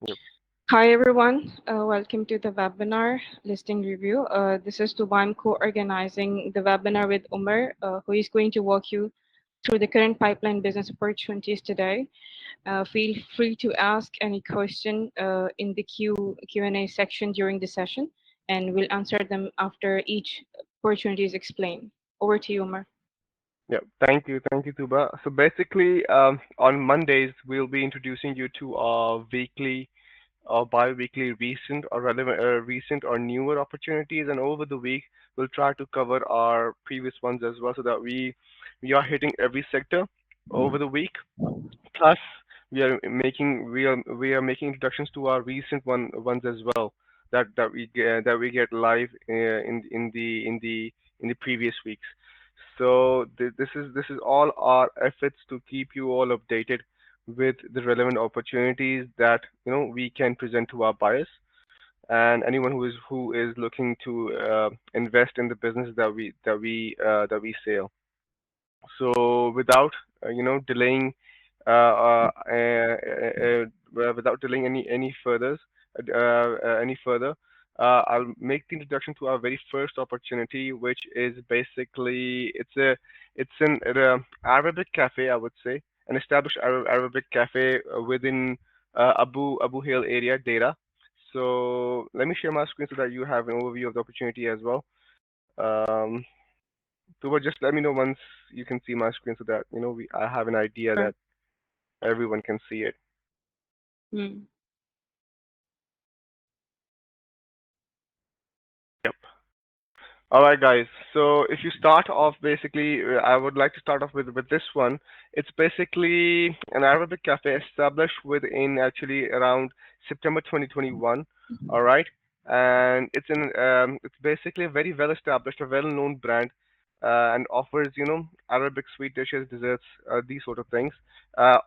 Yep. Hi everyone, welcome to the webinar listing review. This is Tuba. I'm co-organizing the webinar with Umar, who is going to walk you through the current pipeline business opportunities today. Feel free to ask any question in the Q&A section during the session, and we'll answer them after each opportunity is explained. Over to you, Umar. Yep. Thank you, Tuba. So basically, on Mondays we'll be introducing you to our weekly or bi-weekly recent or relevant, recent or newer opportunities, and over the week we'll try to cover our previous ones as well, so that we are hitting every sector over the week. Plus, we are making introductions to our ones as well, that we get live in the previous weeks. So this is all our efforts to keep you all updated with the relevant opportunities that we can present to our buyers and anyone who is looking to invest in the business that we sell. So delaying, without delaying any further, I'll make the introduction to our very first opportunity, which is basically it's an Arabic cafe, I would say, an established Arabic cafe within Abu Hill area, Deira. So let me share my screen so that you have an overview of the opportunity as well. Um, so just let me know once you can see my screen so that I have an idea Sure. that everyone can see it. Hmm. Yep. All right, guys. So if you start off, basically, I would like to start off with this one. It's basically an Arabic cafe established within actually around September 2021. All right, and it's basically a very well established, a well known brand, and offers Arabic sweet dishes, desserts, these sort of things.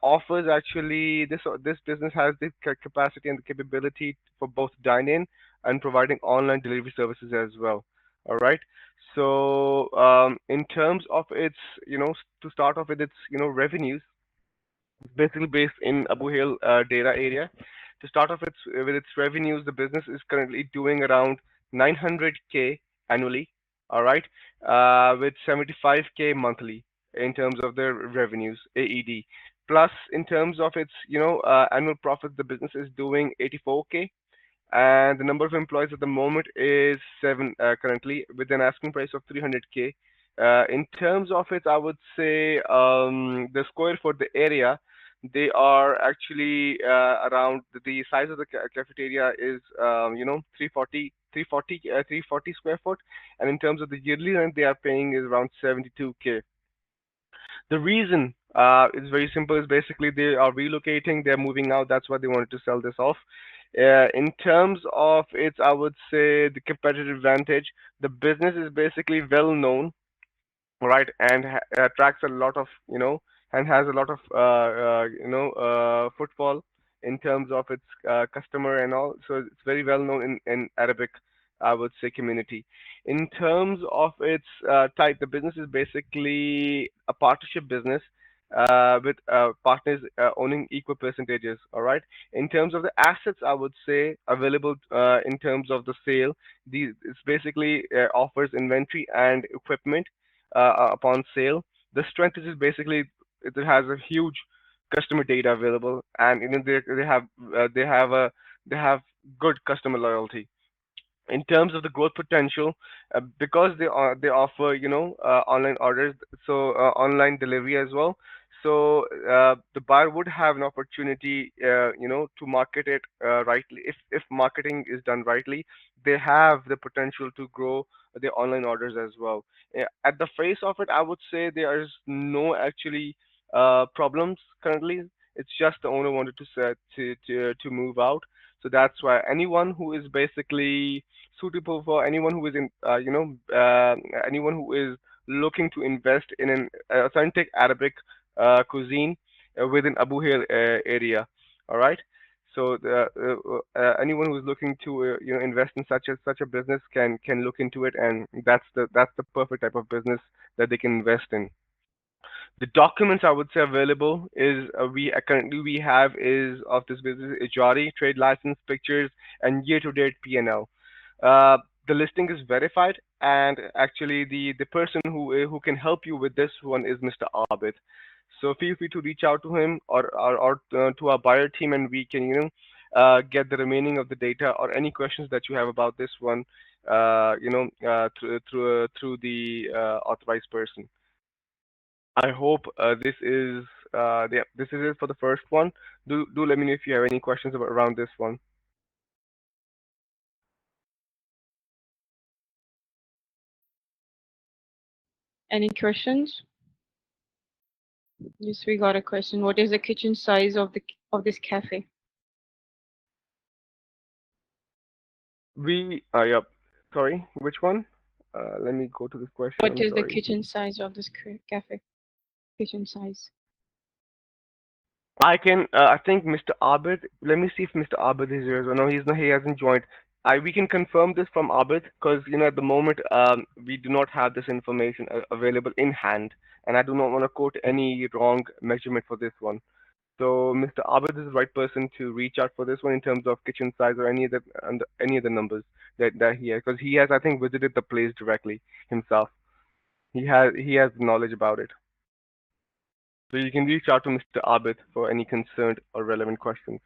Offers actually this business has the capacity and the capability for both dine-in and providing online delivery services as well. All right. So, in terms of its, to start off with its, revenues, it's basically based in Abu Hill, Deira area. To start off with its revenues, the business is currently doing around 900K annually. All right, with 75K monthly in terms of their revenues, AED. Plus, in terms of its, annual profit, the business is doing 84K, and the number of employees at the moment is seven currently, with an asking price of 300K. In terms of it, I would say the square for the area, they are actually around the size of the cafeteria is 340 square foot, and in terms of the yearly rent they are paying is around 72K. The reason is very simple. Is basically they are relocating, they're moving out. That's why they wanted to sell this off. In terms of its, I would say the competitive advantage, the business is basically well known, right, and attracts a lot of and has a lot of footfall in terms of its customer and all. So it's very well known in Arabic, I would say, community. In terms of its type, the business is basically a partnership business with partners owning equal percentages. All right. In terms of the assets, I would say available in terms of the sale, these it's basically offers inventory and equipment upon sale. The strength is basically it has a huge customer data available, and they have good customer loyalty. In terms of the growth potential, because they offer online orders, so online delivery as well. So the buyer would have an opportunity to market it rightly. If marketing is done rightly, they have the potential to grow their online orders as well. At the face of it, I would say there is no actually problems currently. It's just the owner wanted to set to move out. So that's why anyone who is basically suitable for anyone who is anyone who is looking to invest in an authentic Arabic cuisine within Abu Hir area. All right. So anyone who is looking to invest in such a business can look into it, and that's the perfect type of business that they can invest in. The documents I would say available is we currently we have is of this business Ijari, trade license, pictures, and year-to-date P&L. Uh, the listing is verified, and actually the person who can help you with this one is Mr. Abid. So feel free to reach out to him or to our buyer team, and we can get the remaining of the data or any questions that you have about this one, through the authorized person. I hope this is it for the first one. Do let me know if you have any questions about around this one. Any questions? Yes, we got a question. What is the kitchen size of this cafe? Yep. Sorry, which one? Let me go to this question. What I'm is the sorry. kitchen size of this cafe? Kitchen size. I can. I think Mr. Abid. Let me see if Mr. Abid is here. No, he's not. He hasn't joined. We can confirm this from Abid because at the moment we do not have this information available in hand, and I do not want to quote any wrong measurement for this one. So Mr. Abid is the right person to reach out for this one in terms of kitchen size or any other numbers that he has, because he has, I think, visited the place directly himself. He has knowledge about it. So you can reach out to Mr. Abid for any concerned or relevant questions.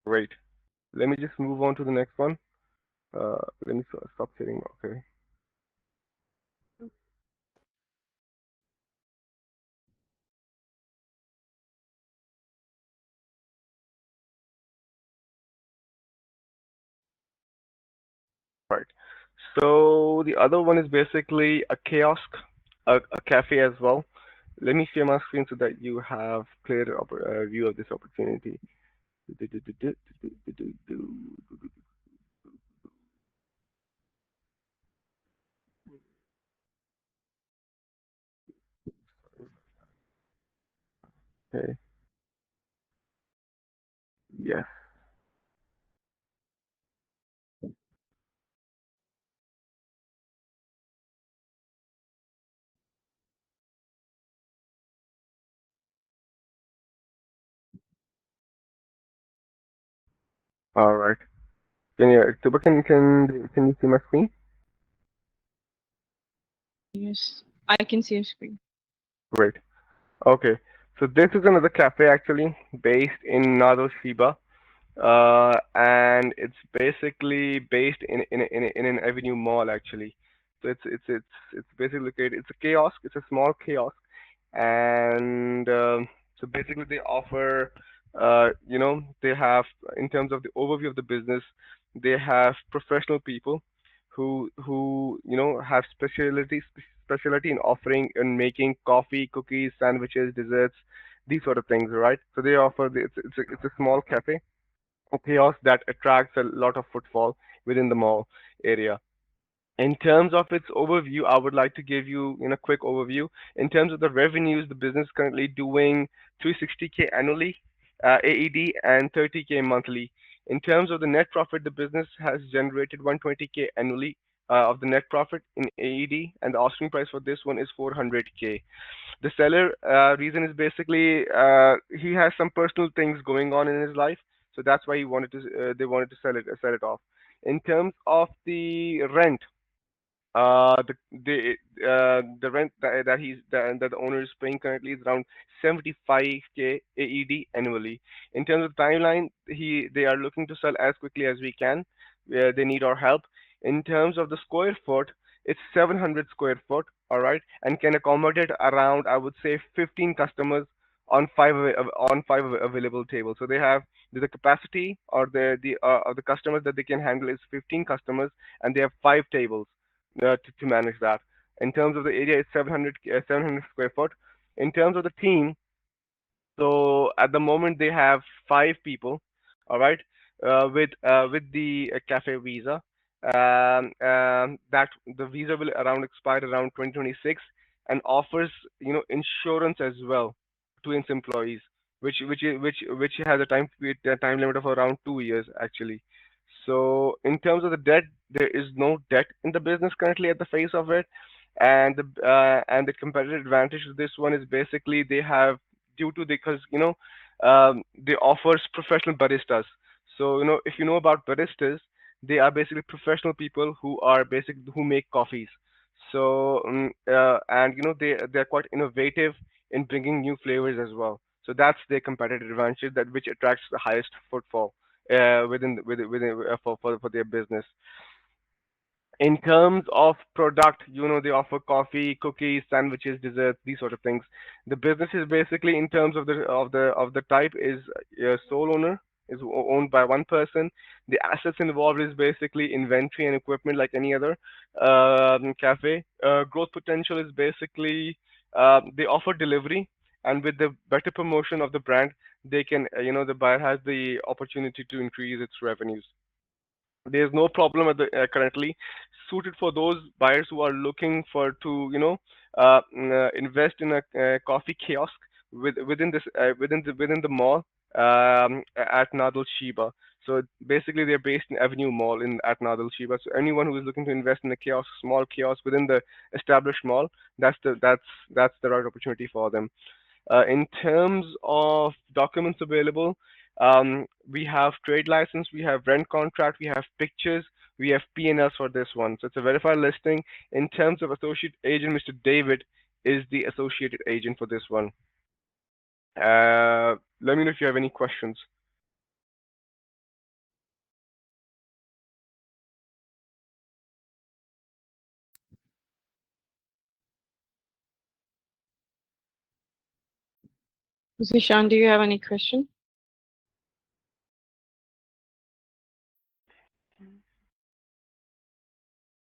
Great. Let me just move on to the next one. Let me stop sharing. Okay. Right. So the other one is basically a kiosk, a cafe as well. Let me share my screen so that you have clear view of this opportunity. Okay. Yes. All right. Can you see my screen? Yes, I can see a screen. Great. Okay. So this is another cafe actually based in Alsheba. And it's basically based in an avenue mall actually. So it's basically located. It's a kiosk. It's a small kiosk, and so basically they offer, they have in terms of the overview of the business, they have professional people who have specialty in offering and making coffee, cookies, sandwiches, desserts, these sort of things, right? So they offer it's a small cafe, a kiosk that attracts a lot of footfall within the mall area. In terms of its overview, I would like to give you a quick overview. In terms of the revenues, the business currently doing 360K annually, AED, and 30K monthly. In terms of the net profit, the business has generated 120K annually of the net profit in AED, and the asking price for this one is 400K. The seller reason is basically he has some personal things going on in his life, so that's why they wanted to sell it off. In terms of the rent, the the rent that the owner is paying currently is around 75K AED annually. In terms of timeline, they are looking to sell as quickly as we can. They need our help. In terms of the square foot, it's 700 square foot, all right, and can accommodate around, I would say, 15 customers on available tables. So they have the capacity, or the customers that they can handle is 15 customers, and they have 5 tables to manage that. In terms of the area, it's 700 square foot. In terms of the team, so at the moment they have 5 people, all right, with the cafe visa. That the visa will around expire around 2026, and offers insurance as well to its employees. which has a time period, a time limit of around 2 years actually. So in terms of the debt, there is no debt in the business currently at the face of it, and the competitive advantage of this one is basically they have, due to, because they offers professional baristas. So if you know about baristas, they are basically professional people who make coffees. So and they're quite innovative in bringing new flavors as well. So that's their competitive advantage, that which attracts the highest footfall within for their business. In terms of product, they offer coffee, cookies, sandwiches, desserts, these sort of things. The business is basically, in terms of the type, is sole owner, is owned by one person. The assets involved is basically inventory and equipment like any other cafe. Growth potential is basically they offer delivery, and with the better promotion of the brand, they can, the buyer has the opportunity to increase its revenues. There's no problem at the currently suited for those buyers who are looking for to invest in a coffee kiosk within the mall at Nadal Sheba. So basically, they're based in Avenue Mall in at Nadal Sheba. So anyone who is looking to invest in a kiosk, small kiosk within the established mall, that's the right opportunity for them. In terms of documents available, we have trade license, we have rent contract, we have pictures, we have P&Ls for this one. So it's a verified listing. In terms of associate agent, Mr. David is the associated agent for this one. Let me know if you have any questions. Zishan, do you have any question?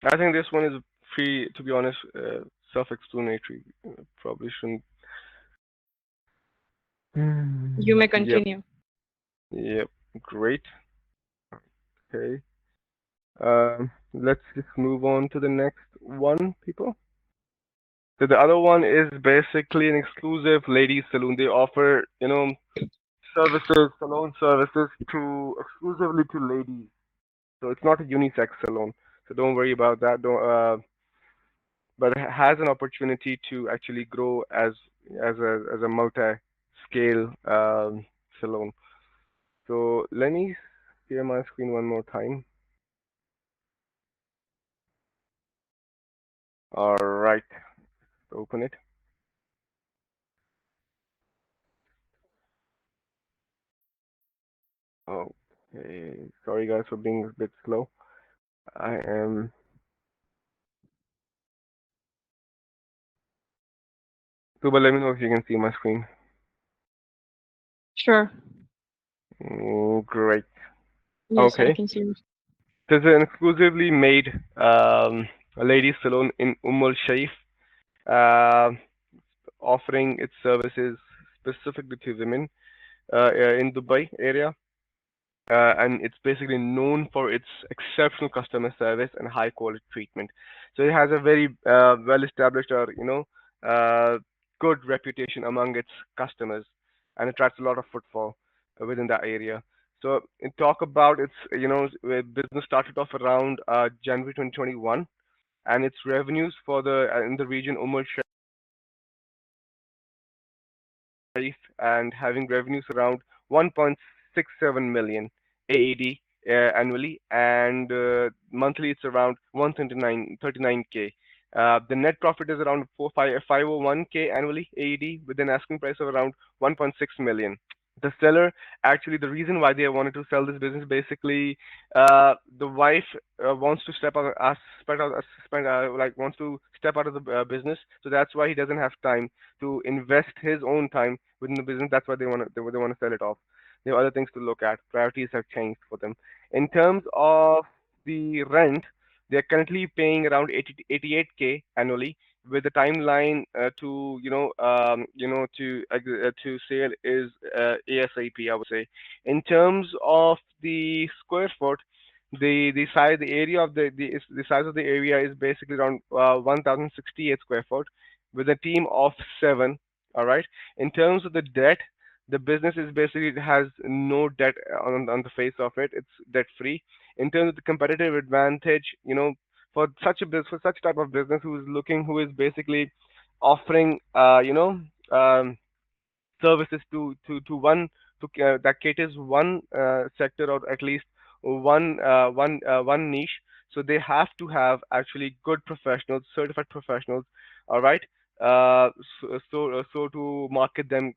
I think this one is pretty, to be honest, self-explanatory. Probably shouldn't. You may Yep, continue. yep, great. Okay. Let's just move on to the next one, people. So the other one is basically an exclusive ladies saloon. They offer, services, salon services to exclusively to ladies. So it's not a unisex salon. So don't worry about that. Don't, but it has an opportunity to actually grow as a multi-scale salon. So let me share my screen one more time. All right, open it. Okay, sorry guys for being a bit slow. I am. So, but let me know if you can see my screen. Sure. Great. Yes, I Okay. can see you. There's an exclusively made ladies salon in Al Sheikh, uh, offering its services specifically to women in Dubai area. And it's basically known for its exceptional customer service and high quality treatment. So it has a very well established, or good reputation among its customers, and attracts a lot of footfall within that area. So in talk about its, business started off around January 2021, and its revenues for the in the region and having revenues around 1.67 million AED annually, and monthly it's around 139k. The net profit is around 501k annually AED, with an asking price of around 1.6 million. The seller, actually, the reason why they wanted to sell this business, basically the wife wants to wants to step out of the business, so that's why he doesn't have time to invest his own time within the business. That's why they want to sell it off. There are other things to look at. Priorities have changed for them. In terms of the rent, they're currently paying around 88k annually, with the timeline to sale is ASAP, I would say. In terms of the square foot, the size of the area is basically around 1,068 square foot, with a team of seven. All right. In terms of the debt, The business is basically, it has no debt on the face of it. It's debt free. In terms of the competitive advantage, for such a for such type of business who is basically offering services to one that caters one sector, or at least one niche. So they have to have actually good professionals, certified professionals, all right. So to market them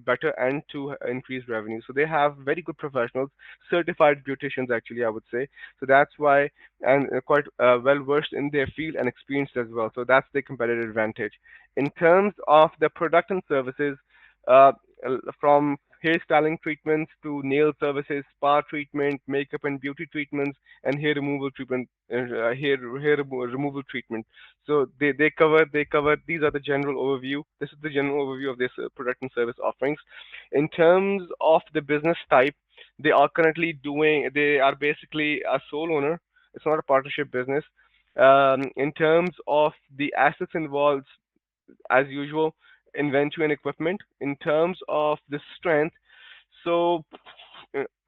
better and to increase revenue. So they have very good professionals, certified beauticians actually, I would say. So that's why, and quite well versed in their field and experienced as well. So that's the competitive advantage. In terms of the product and services, uh, from hairstyling treatments to nail services, spa treatment, makeup and beauty treatments, and hair removal treatment, removal treatment. So they cover. These are the general overview. This is the general overview of this product and service offerings. In terms of the business type, they are currently doing. They are basically a sole owner. It's not a partnership business. In terms of the assets involved, as usual, inventory and equipment. In terms of the strength, so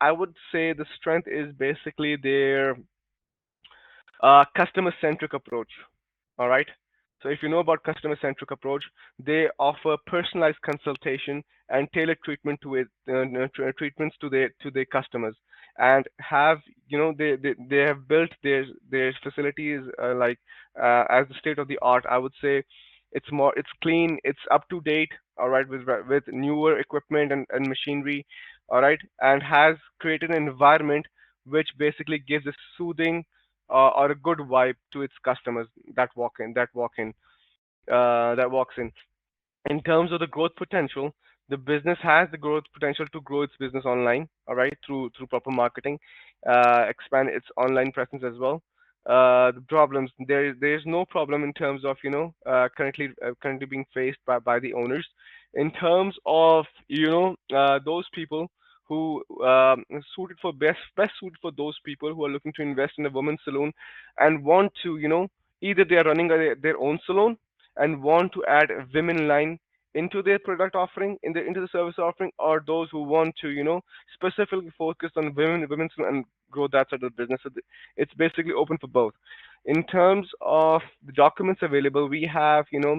I would say the strength is basically their customer centric approach. All right. So if you know about customer centric approach, they offer personalized consultation and tailored treatment to it, treatments to their customers, and have they have built their facilities as the state of the art. I would say it's clean, it's up to date. All right, with newer equipment and machinery. All right, and has created an environment which basically gives a soothing or a good vibe to its customers that walks in. In terms of the growth potential, the business has the growth potential to grow its business online, all right, through proper marketing, expand its online presence as well. The problems, there is no problem in terms of currently being faced by the owners. In terms of those people who suited for best suited for those people who are looking to invest in a women's salon and want to either they are running their own salon and want to add a women line into their product offering, into the service offering, or those who want to specifically focus on women's and grow that sort of business. So it's basically open for both. In terms of the documents available, we have the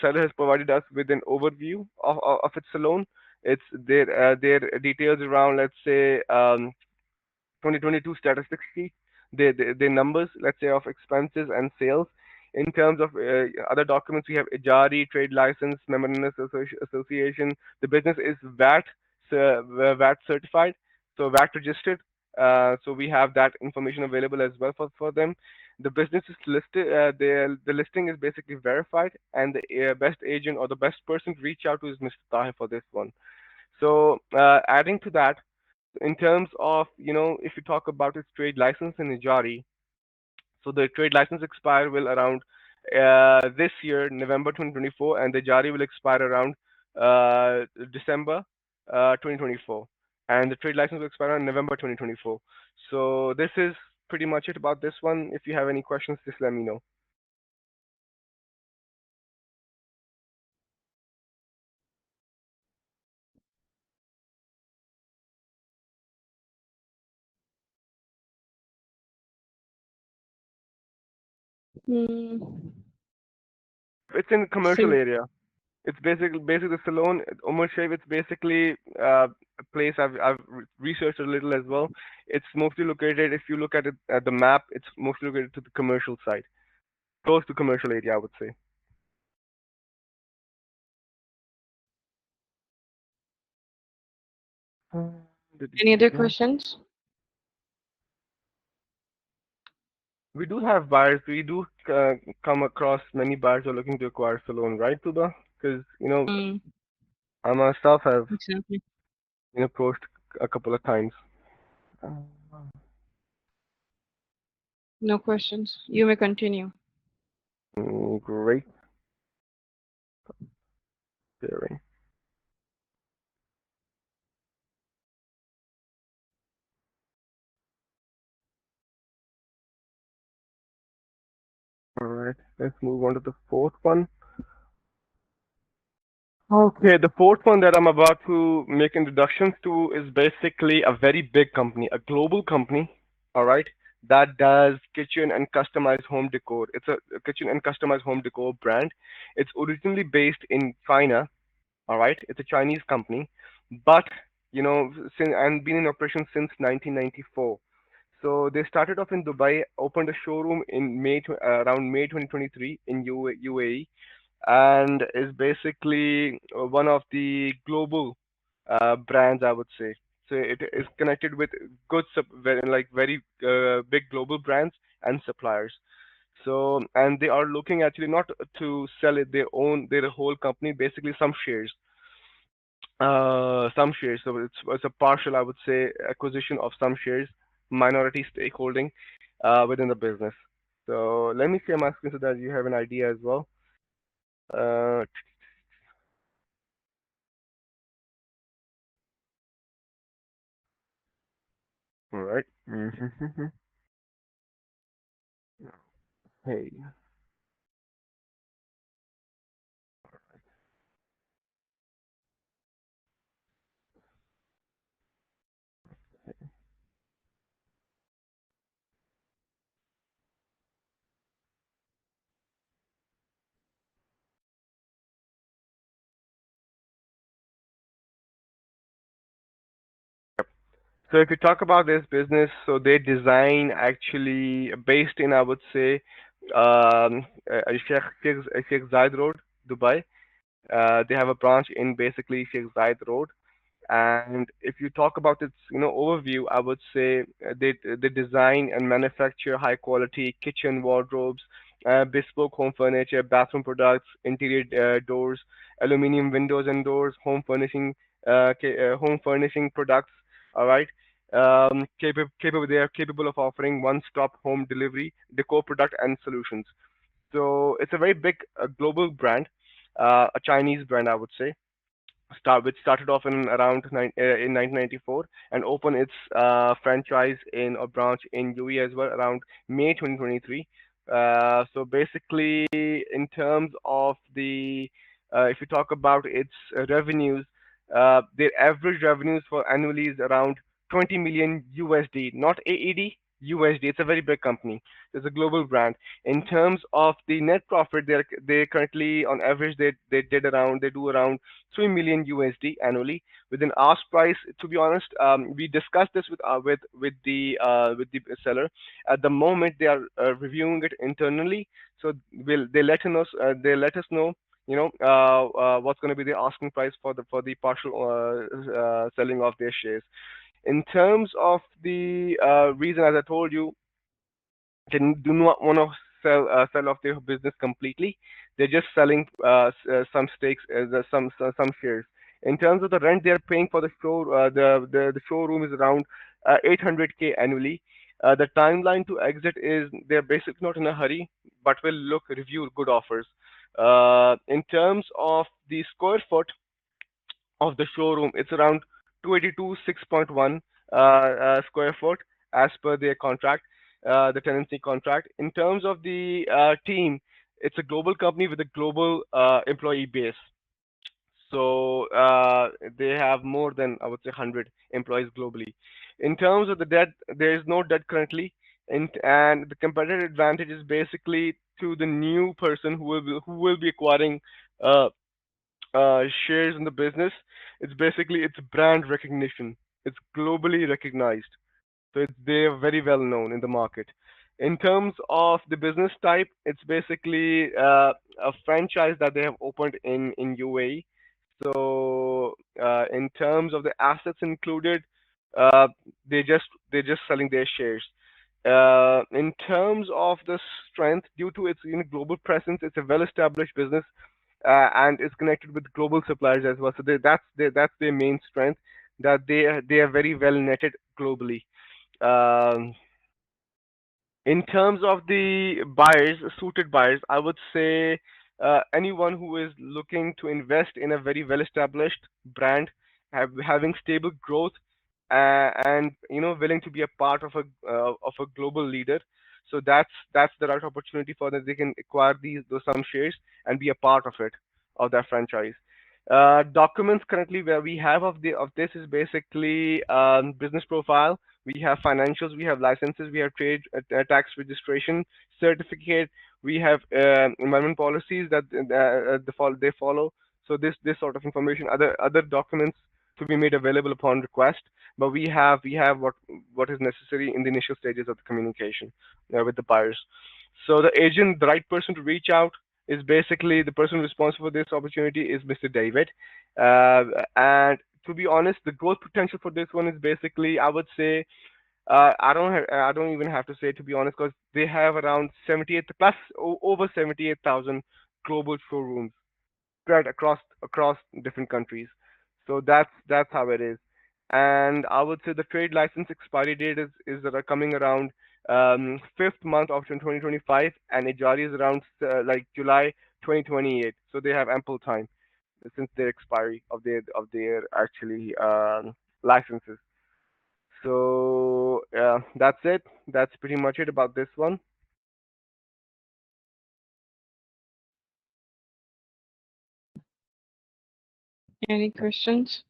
seller has provided us with an overview of its salon. It's their details around, let's say, 2022 statistics sheet, the numbers, let's say, of expenses and sales. In terms of other documents, we have Ijari, trade license, memorandum of association. The business is VAT certified, so VAT registered. So we have that information available as well for them. The business is listed. The listing is basically verified, and the best agent or the best person to reach out to is Mr. Tahir for this one. So adding to that, in terms of if you talk about its trade license in Ijari, so the trade license expire will around this year, November 2024, and the Ijari will expire around December 2024, and the trade license will expire on November 2024. So this is pretty much it about this one. If you have any questions, just let me know. Hmm. It's in the commercial Sim- area. It's basically the Salon, Umar Sheikh. It's basically a place I've researched a little as well. It's mostly located. If you look at it at the map, it's mostly located to the commercial side, close to commercial area, I would say. Did Any other yeah. questions? We do have buyers. We do come across many buyers who are looking to acquire Salon, right, Tuba? Because Mm, I myself have exactly. been approached a couple of times. Uh, No questions. You may continue. Great, sharing. All right, let's move on to the fourth one. Okay, the fourth one that I'm about to make introductions to is basically a very big company, a global company, all right, that does kitchen and customized home decor. It's a kitchen and customized home decor brand. It's originally based in China, all right. It's a Chinese company, but since and been in operation since 1994. So they started off in Dubai, opened a showroom in around May 2023 in UAE, and is basically one of the global brands, I would say. So it is connected with very big global brands and suppliers. So and they are looking actually not to sell it their whole company, basically some shares. So it's a partial, I would say, acquisition of some shares, minority stakeholding within the business. So let me share my screen so that you have an idea as well. Uh, all right. Hey. So if you talk about this business, so they design actually based in, I would say, Sheikh Zayed Road, Dubai. They have a branch in basically Sheikh Zayed Road. And if you talk about its, overview, I would say they design and manufacture high quality kitchen wardrobes, bespoke home furniture, bathroom products, interior doors, aluminum windows and doors, home furnishing products. All right. They are capable of offering one-stop home delivery, decor product and solutions. So it's a very big global brand, a Chinese brand, I would say which started off in 1994 and opened its franchise in a branch in UAE as well around May 2023. So basically, in terms of if you talk about its revenues, their average revenues for annually is around 20 million USD, not AED, USD. It's a very big company. It's a global brand. In terms of the net profit, they currently on average they do around 3 million USD annually with an ask price. To be honest, we discussed this with the seller. At the moment, they are reviewing it internally, so will they let us know. What's going to be the asking price for the partial selling of their shares. In terms of the reason, as I told you, they do not want to sell off their business completely. They're just selling some stakes, some shares. In terms of the rent they're paying for the showroom is around 800K annually. The timeline to exit is they're basically not in a hurry, but will review good offers. In terms of the square foot, of the showroom. It's around 282 6.1 square foot as per their contract, the tenancy contract. In terms of the team, it's a global company with a global employee base. So they have more than, I would say, 100 employees globally. In terms of the debt, there is no debt currently, and the competitive advantage is basically to the new person who will be acquiring uh, shares in the business. It's basically it's brand recognition. It's globally recognized, so they're very well known in the market. In terms of the business type, it's basically a franchise that they have opened in UAE. So in terms of the assets included, uh, they're just selling their shares. In terms of the strength, due to its global presence, it's a well-established business and is connected with global suppliers as well. So that's their main strength, that they are very well netted globally. Um, in terms of the buyers, suited buyers, I would say anyone who is looking to invest in a very well-established brand, having stable growth, and willing to be a part of a global leader. So that's the right opportunity for them. They can acquire those some shares and be a part of that franchise. Documents currently where we have of this is basically business profile. We have financials, we have licenses, we have trade tax registration certificate, we have environment policies that they follow. So this sort of information, other documents to be made available upon request. But we have what is necessary in the initial stages of the communication with the buyers. So the agent, the right person to reach out is basically the person responsible for this opportunity is Mr. David. And to be honest, the growth potential for this one is basically, I would say, I don't even have to say to be honest, because they have around 78 plus over 78,000 global showrooms spread across different countries. So that's how it is. And I would say the trade license expiry date is coming around fifth month of 2025, and Ijari is around like July 2028. So they have ample time since their expiry of their actually licenses. So that's it. That's pretty much it about this one. Any questions?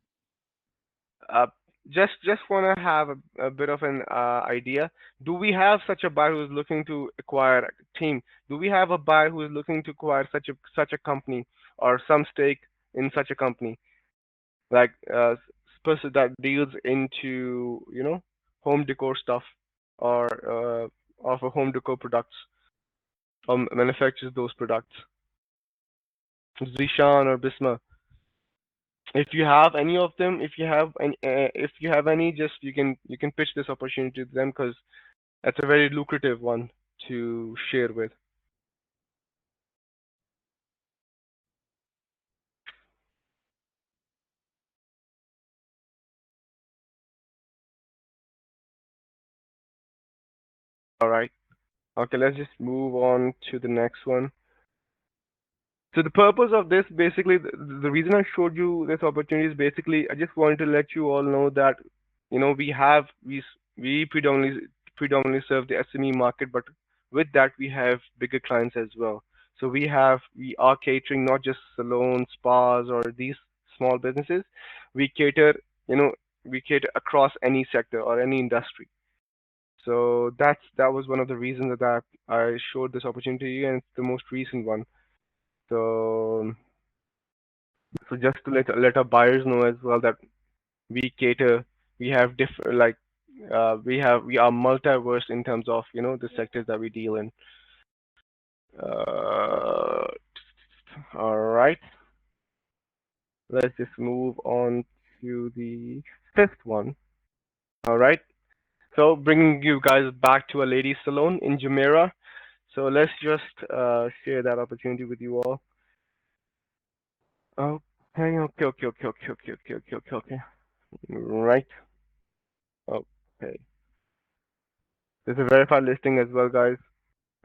Uh, just want to have a bit of an idea. Do we have such a buyer who is looking to acquire a team? Do we have a buyer who is looking to acquire such a company or some stake in such a company, like person that deals into home decor stuff or offer home decor products or manufactures those products? Zishan or Bisma. If you have any of them, if you have any, just you can pitch this opportunity to them because that's a very lucrative one to share with. All right. Okay, let's just move on to the next one. So the purpose of this, basically, the reason I showed you this opportunity is basically I just wanted to let you all know that we predominantly serve the SME market, but with that we have bigger clients as well. So we are catering not just salons, spas, or these small businesses. We cater, you know, we cater across any sector or any industry. So that was one of the reasons that I showed this opportunity, and it's the most recent one. So so just to let our buyers know as well that we cater, we have different we are multiverse in terms of the sectors that we deal in. Uh, all right, let's just move on to the fifth one. All right, so bringing you guys back to a ladies' salon in Jumeirah. So let's just share that opportunity with you all. Okay, okay, okay, okay, okay, okay, okay, okay, okay, okay. Right. Okay. There's a verified listing as well, guys.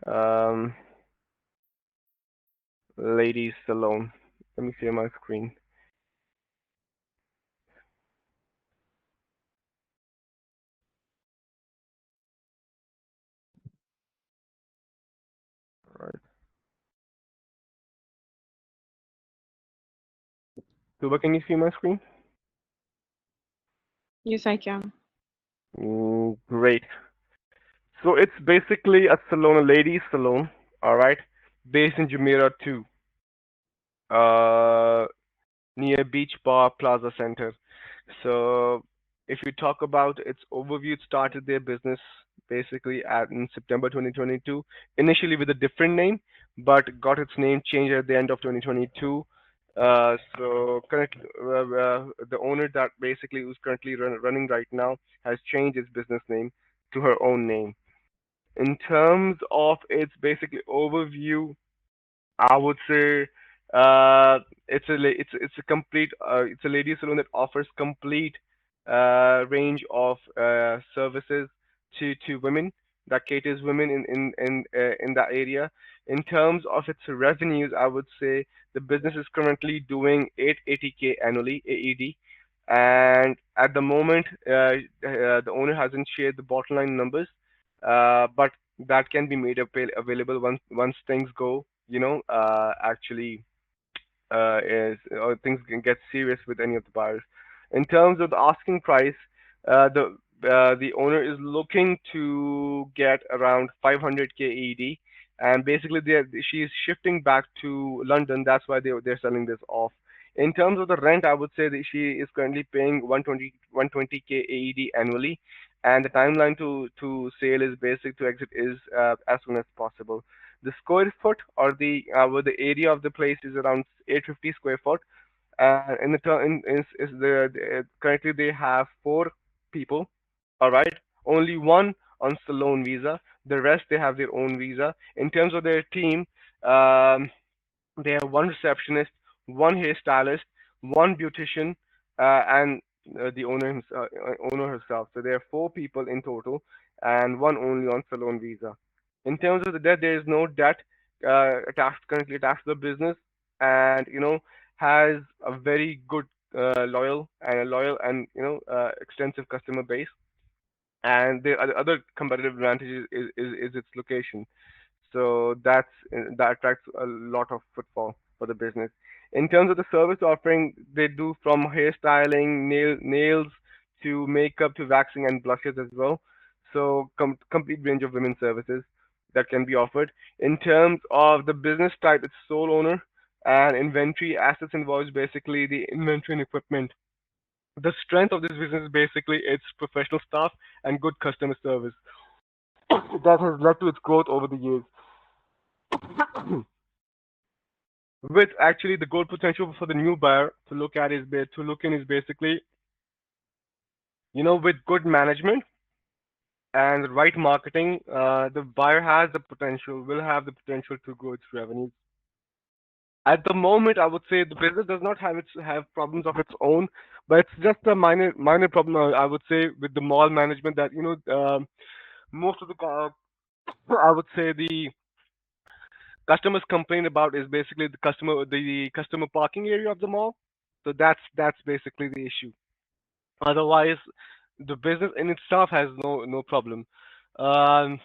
Um, ladies salon. Let me share my screen. All right. Tuba, can you see my screen? Yes, I can. Great. So it's basically a salon, a ladies salon. All right, based in Jumeirah too. Uh, near Beach Bar Plaza Center. So if you talk about its overview, it started their business basically in September 2022, initially with a different name, but got its name changed at the end of 2022. So currently, the owner that basically who's currently running right now has changed its business name to her own name. In terms of its basically overview, I would say it's a complete it's a ladies salon that offers complete range of services to women that caters women in that area. In terms of its revenues, I would say the business is currently doing 880K annually AED, and at the moment the owner hasn't shared the bottom line numbers, but that can be made available once things go actually is or things can get serious with any of the buyers. In terms of the asking price, the owner is looking to get around 500k ED, and basically she's shifting back to London. That's why they're selling this off. In terms of the rent, I would say that she is currently paying 120k AED annually, and the timeline to sale is basic to exit is as soon as possible. The square foot or the area of the place is around 850 square foot. In the turn is currently they have four people. All right, only one on Salon visa. The rest they have their own visa. In terms of their team, um, they have one receptionist, one hairstylist, one beautician, and the owner herself. So there are four people in total, and one only on Salon visa. In terms of the debt, there is no debt currently attached to the business, and has a very good loyal and extensive customer base. And the other competitive advantage is its location. So that attracts a lot of footfall for the business. In terms of the service offering, they do from hairstyling, nails to makeup to waxing and blushes as well. So complete range of women's services that can be offered. In terms of the business type, it's sole owner, and inventory assets involves basically the inventory and equipment. The strength of this business is basically its professional staff and good customer service that has led to its growth over the years. With actually the goal potential for the new buyer to look at to look in is basically, with good management and the right marketing, the buyer has the potential, will have the potential to grow its revenues. At the moment, I would say the business does not have problems of its own, but it's just a minor problem. I would say with the mall management that most of the I would say the customers complain about is basically the customer parking area of the mall. So that's basically the issue. Otherwise, the business in itself has no problem. Um,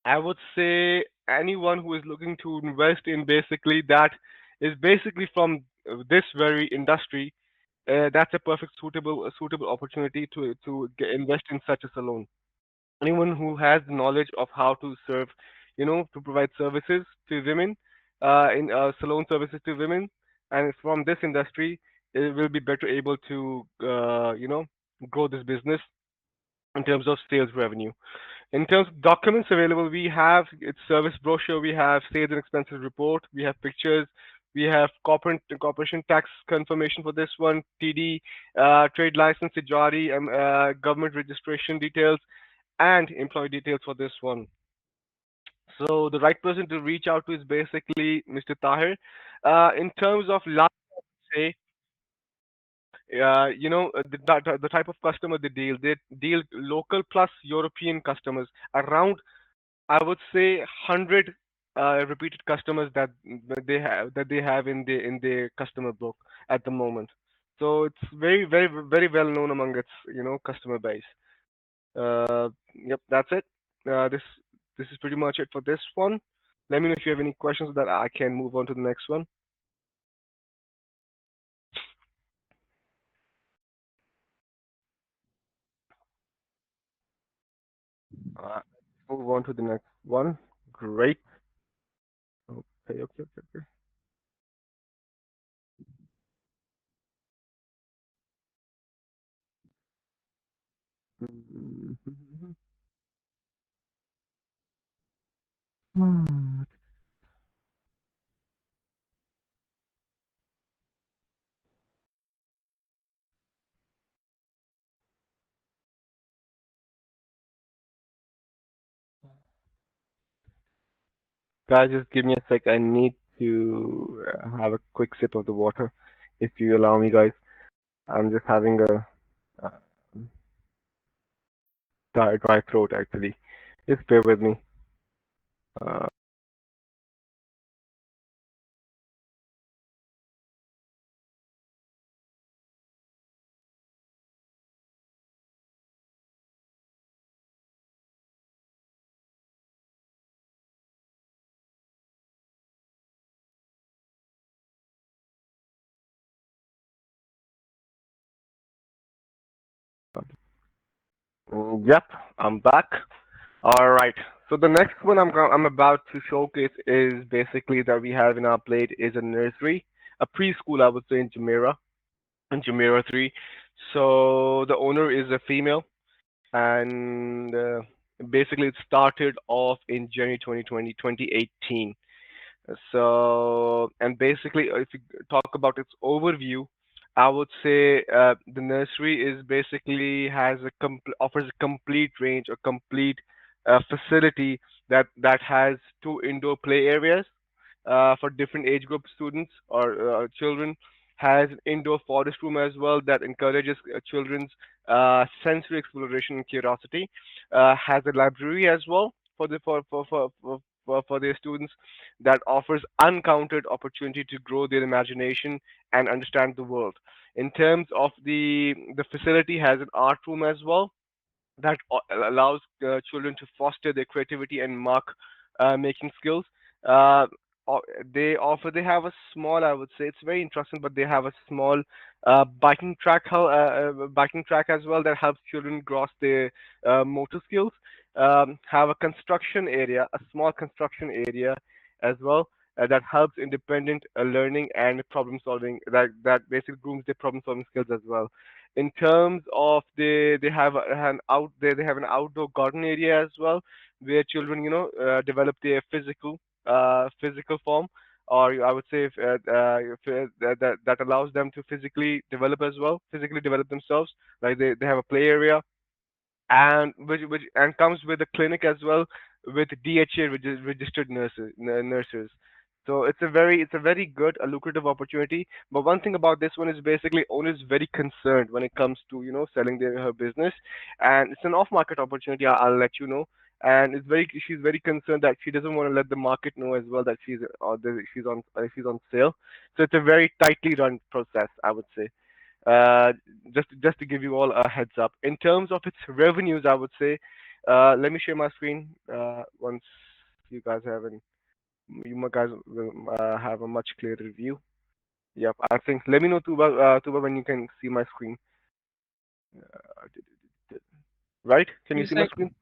I would say anyone who is looking to invest in basically that is basically from this very industry. That's a perfect suitable opportunity to invest in such a salon. Anyone who has the knowledge of how to serve, to provide services to women, in salon services to women, and from this industry, it will be better able to, grow this business in terms of sales revenue. In terms of documents available, we have its service brochure, we have sales and expenses report, we have pictures, we have corporation tax confirmation for this one, TD, trade license, Tijari, government registration details, and employee details for this one. So the right person to reach out to is basically Mr. Tahir. In terms of last say, the type of customer they deal local plus European customers. Around, I would say, 100 repeated customers that they have in their customer book at the moment. So it's very very very well known among its customer base. Yep, that's it. This is pretty much it for this one. Let me know if you have any questions so that I can move on to the next one. Move on to the next one. Great. Okay, okay, okay, okay. Mhm. Hmm. Guys, just give me a sec. I need to have a quick sip of the water, if you allow me, guys. I'm just having a uh, dry throat, actually. Just bear with me. Uh, Yep, I'm back. All right. So the next one I'm about to showcase is basically that we have in our plate is a nursery, a preschool, I would say, in Jumeirah 3. So the owner is a female, and basically it started off in January 2020, 2018. So, and basically, if you talk about its overview, I would say the nursery is basically offers a complete range, a complete facility that has two indoor play areas for different age group students or children. Has an indoor forest room as well that encourages children's sensory exploration and curiosity. Has a library as well for their students that offers uncounted opportunity to grow their imagination and understand the world. In terms of the facility has an art room as well that allows children to foster their creativity and mark making skills. Uh, they have a small, I would say it's very interesting, but they have a small biking track as well that helps children grow their motor skills. Have a construction area, a small construction area as well. That helps independent learning and problem solving. That basically grooms their problem solving skills as well. In terms of they have they have an outdoor garden area as well where children develop their physical form, or I would say that allows them to physically develop themselves. Like they have a play area and which and comes with a clinic as well with DHA registered nurses. So it's a very good, a lucrative opportunity. But one thing about this one is basically owner is very concerned when it comes to selling her business, and it's an off-market opportunity. I'll let you know. And she's very concerned that she doesn't want to let the market know as well that she's on sale. So it's a very tightly run process, I would say. Uh, just to give you all a heads up. In terms of its revenues, I would say, let me share my screen once you guys have guys will have a much clearer view. Yep, I think. Let me know, Tuba, when you can see my screen. Right? Can you Yes, see my screen?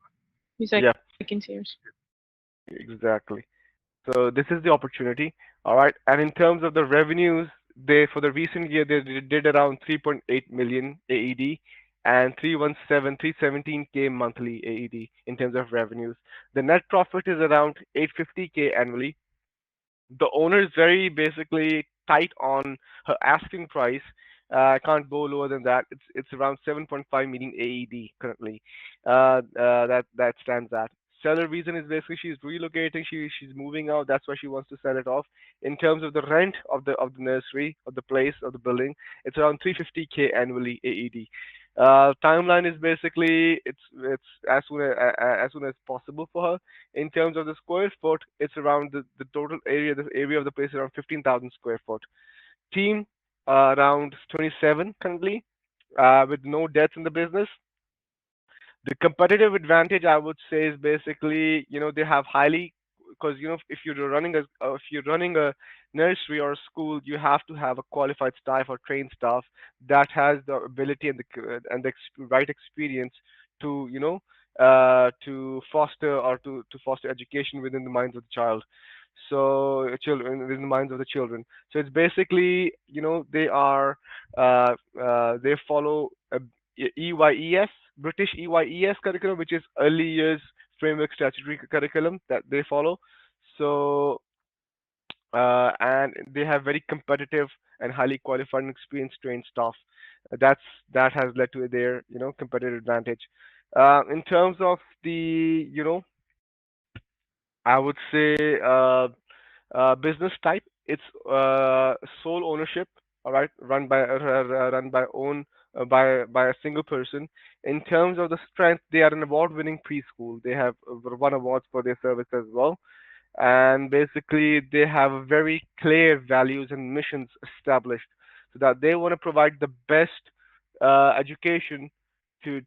yes, I Yeah, can see yours. exactly. So this is the opportunity. All right. And in terms of the revenues, they for the recent year they did around 3.8 million AED and 317k monthly AED in terms of revenues. The net profit is around 850k annually. The owner is very basically tight on her asking price. Can't go lower than that. It's around 7.5 million AED currently. That stands at. Seller reason is basically she's relocating. She's moving out. That's why she wants to sell it off. In terms of the rent of the nursery of the place of the building, it's around 350k annually AED. Timeline is basically it's as soon as possible for her. In terms of the square foot, it's around the total area, the area of the place is around 15,000 square foot. Team, around 27 currently, with no debts in the business. The competitive advantage, I would say, is basically, they have highly, because if you're running a nursery or a school, you have to have a qualified staff or trained staff that has the ability and right experience to to foster or to foster education within the minds of the child. So children within the minds of the children. So it's basically, they follow EYES, British EYES curriculum, which is early years framework statutory curriculum that they follow. So, and they have very competitive and highly qualified and experienced trained staff. That has led to their, competitive advantage. In terms of the, I would say, business type, it's sole ownership, all right, run by own by a single person. In terms of the strength, they are an award-winning preschool. They have won awards for their service as well, and basically they have very clear values and missions established, so that they want to provide the best education to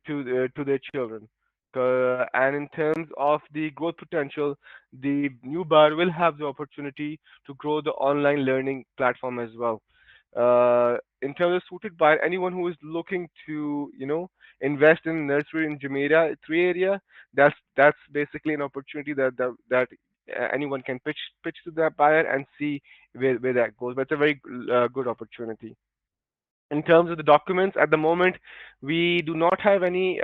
their children. And in terms of the growth potential, the new bar will have the opportunity to grow the online learning platform as well. In terms of suited buyer, anyone who is looking to, invest in nursery in Jumeirah 3 area, that's basically an opportunity that anyone can pitch to that buyer and see where that goes. But it's a very good opportunity. In terms of the documents, at the moment, we do not have any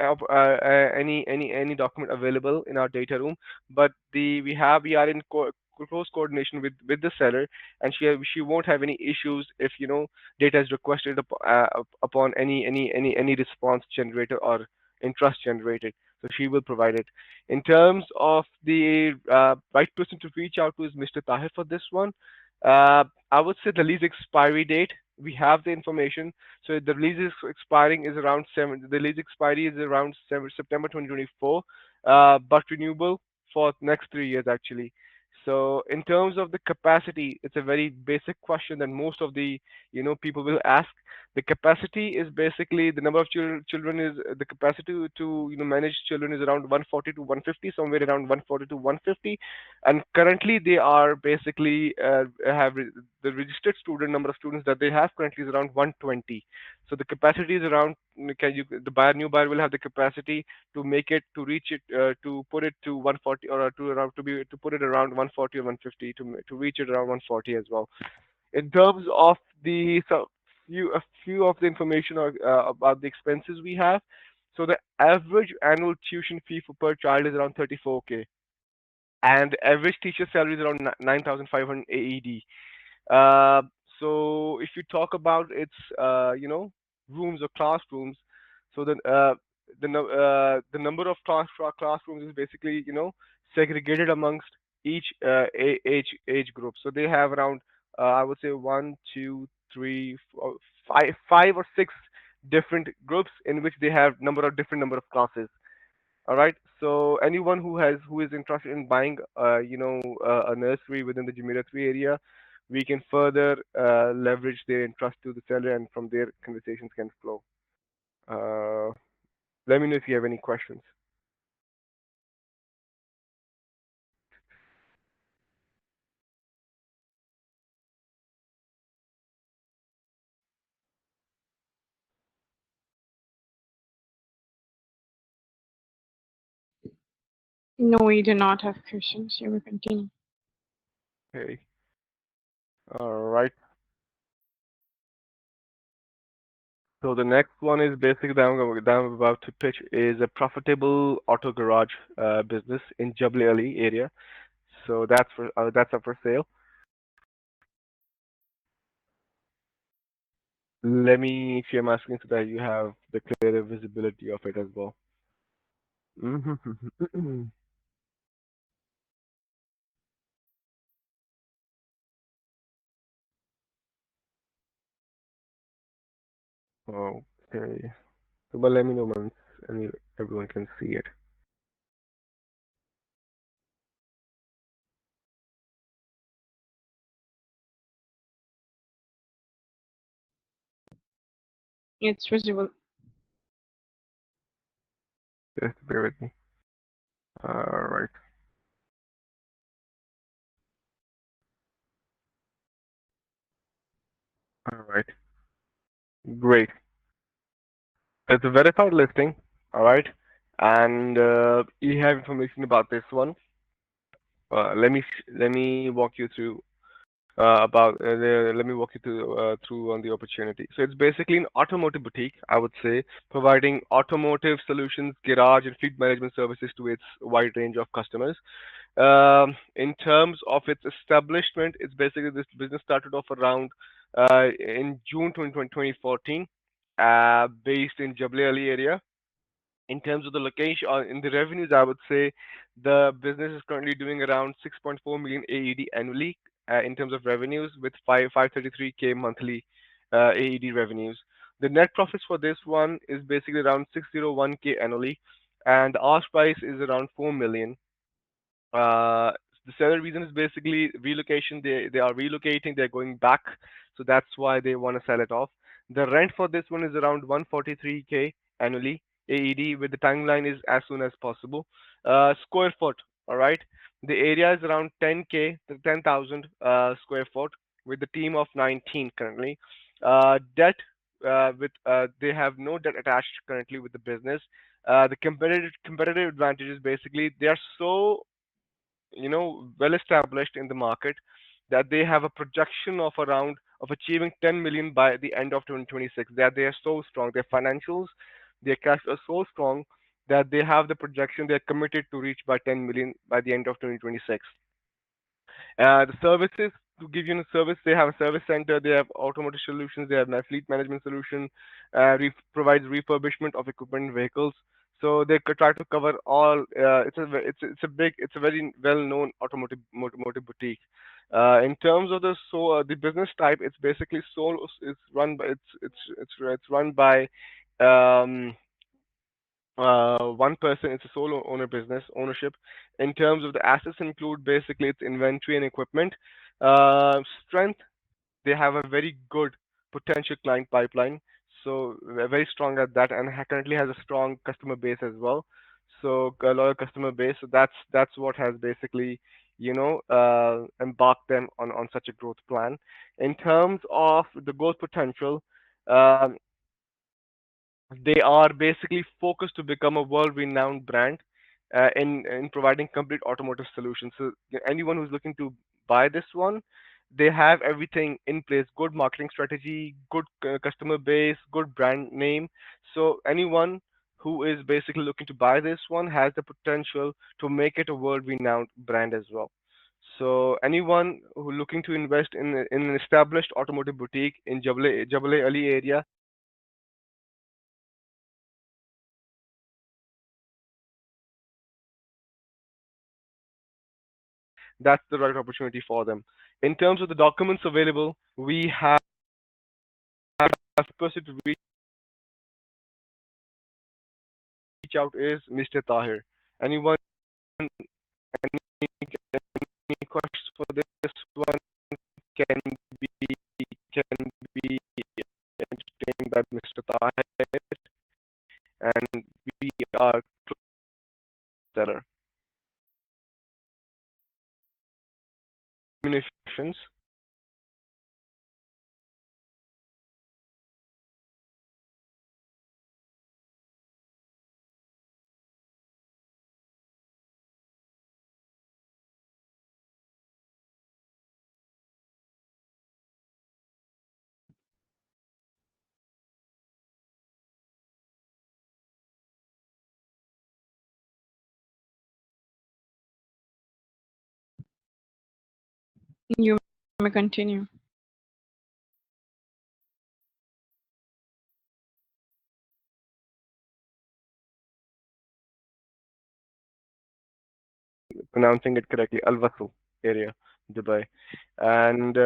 document available in our data room, but we are in close coordination with the seller, and she won't have any issues if data is requested upon any response generator or interest generated. So she will provide it. In terms of the right person to reach out to is Mr. Tahir for this one. I would say the lease expiry date. We have the information, so the lease is expiring is around seven. The lease expiry is around September 2024, but renewable for next 3 years actually. So in terms of the capacity, it's a very basic question that most of the people will ask. The capacity is basically the number of children is the capacity to manage children is around 140 to 150, somewhere around 140 to 150, and currently they are basically the registered student number of students that they have currently is around 120. So the capacity is around, the new buyer will have the capacity to make it to reach it to put it to 140 or to put it around 140 or 150 to reach it around 140 as well. In terms of the a few of the information about the expenses we have. So the average annual tuition fee for per child is around 34K, and average teacher salary is around 9,500 AED. Uh, so if you talk about its rooms or classrooms, so the number of classrooms is basically segregated amongst each age group. So they have around I would say one, two, three, four, five or six different groups in which they have different number of classes. All right. So anyone who is interested in buying, a nursery within the Jumeirah 3 area, we can further leverage their interest to the seller, and from there conversations can flow. Uh, Let me know if you have any questions. No, we do not have questions. You will continue. Okay. All right. So the next one is basically that I'm about to pitch is a profitable auto garage business in Jebel area. So that's up for sale. Let me, if you're asking so that you have the clearer visibility of it as well. Mhm. Okay. So, but let me know once everyone can see it. It's visible. Just bear with me. All right. All right. Great. It's a verified listing. All right. And you have information about this one. Let me walk you through let me walk you through on the opportunity. So it's basically an automotive boutique, I would say, providing automotive solutions, garage, and fleet management services to its wide range of customers. In terms of its establishment, it's basically this business started off around in June 2014, based in Jebel Ali area. In terms of the location or in the revenues, I would say the business is currently doing around 6.4 million AED annually in terms of revenues, with 533K monthly AED revenues. The net profits for this one is basically around 601K annually, and the ask price is around 4 million. Uh, the seller reason is basically relocation. They are relocating. They're going back, so that's why they want to sell it off. The rent for this one is around 143K annually AED, with the timeline is as soon as possible. Square foot. All right. The area is around 10K, 10,000 square foot, with the team of 19 currently. Debt with they have no debt attached currently with the business. The competitive advantages basically they are so well established in the market that they have a projection of around of achieving 10 million by the end of 2026. That they are so strong, their financials, their cash are so strong that they have the projection they're committed to reach by 10 million by the end of 2026. The services, to give you a service, they have a service center, they have automotive solutions, they have a fleet management solution, provides refurbishment of equipment and vehicles. So they could try to cover all. It's a very well-known automotive boutique. In terms of the business type, it's basically solo. It's run by it's run by um, one person. It's a solo owner business ownership. In terms of the assets include basically its inventory and equipment. Strength, they have a very good potential client pipeline, so they're very strong at that, and currently has a strong customer base as well. So a loyal customer base. So that's what has basically embarked them on such a growth plan. In terms of the growth potential, um, they are basically focused to become a world-renowned brand in providing complete automotive solutions. So anyone who's looking to buy this one, they have everything in place: good marketing strategy, good customer base, good brand name. So anyone who is basically looking to buy this one has the potential to make it a world-renowned brand as well. So anyone who looking to invest in an established automotive boutique in Jebel Ali area, that's the right opportunity for them. In terms of the documents available, we have the person to reach out is Mr. Tahir. Anyone, any questions for this one can be can be entertained by Mr. Tahir, and we are seller communications. You may continue. Pronouncing it correctly, AlWasl area, Dubai, and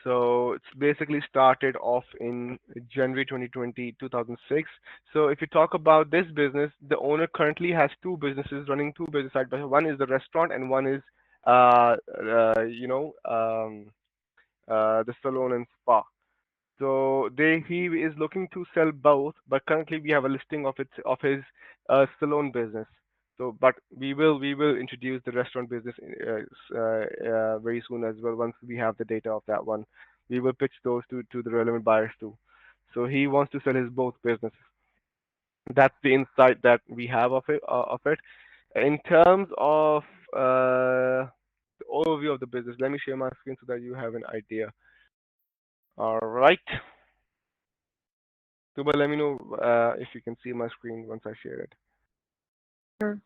so it's basically started off in January 2020, 2006. So if you talk about this business, the owner currently has two businesses running, two business side by side. One is the restaurant and one is uh, uh, you know um, the salon and spa. So he is looking to sell both, but currently we have a listing of his salon business. So, but we will introduce the restaurant business very soon as well. Once we have the data of that one, we will pitch those to the relevant buyers too. So he wants to sell his both businesses. That's the insight that we have of it. In terms of the overview of the business, let me share my screen so that you have an idea. All right. Tuba, let me know if you can see my screen once I share it. Sure.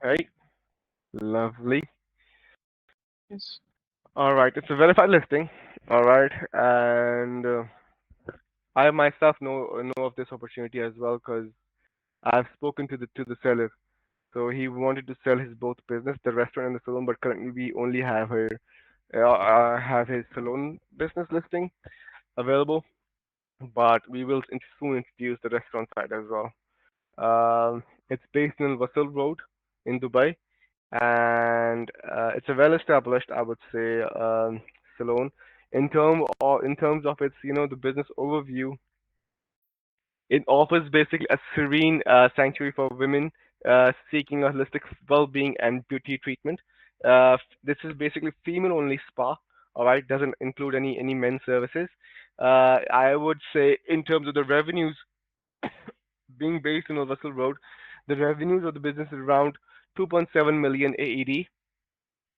Okay, lovely. Yes. All right, it's a verified listing. All right, and I myself know of this opportunity as well because I've spoken to the seller. So he wanted to sell his both business, the restaurant and the salon, but currently we only have his salon business listing available. But we will soon introduce the restaurant side as well. It's based in AlWasl Road in Dubai, and it's a well-established, I would say, salon. In terms of its, the business overview, It offers basically a serene sanctuary for women seeking a holistic well-being and beauty treatment. This is basically female-only spa. All right, doesn't include any men's services. I would say in terms of the revenues, being based in AlWasl Road, the revenues of the business is around 2.7 million AED